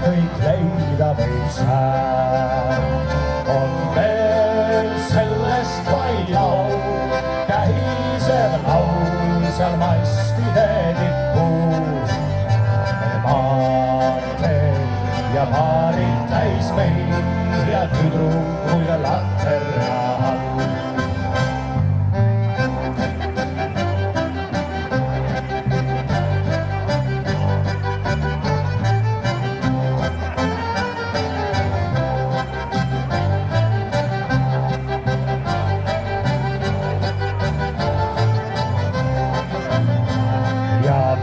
kõik leida võib sään. On veel sellest vaid laul, kähiseb laul seal mastide tipus. maanteel ja paarid täis meid ja tüdrukuid laterna all.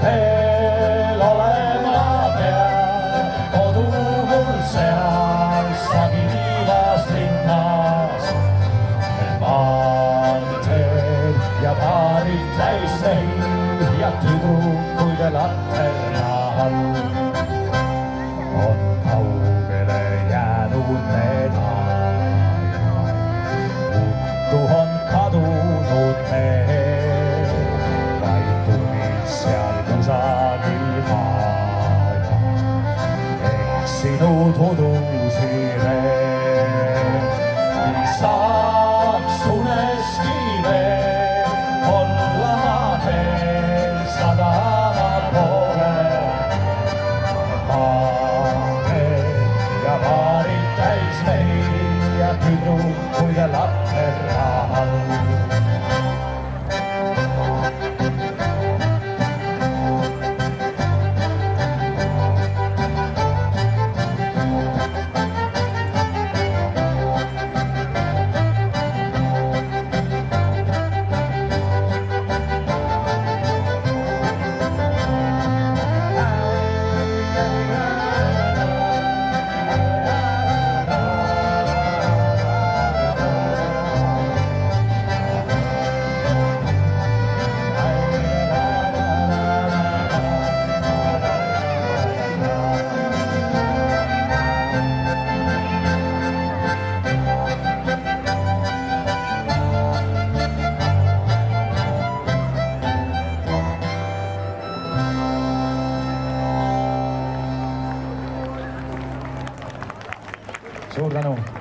Veel olema peab kodu mul seal sagivas linnas. maanteel ja paarid täis neid ja tüdrukuid laterna all. On kaugele jäänud need ajad, uttu on kadunud need, vaid tunnid seal kusagil maja, eksinud udusile. Saaks uneski veel olla teel sadama poole. maanteel ja paarid täis meid ja tüdrukuid laterna all. Suur tänu!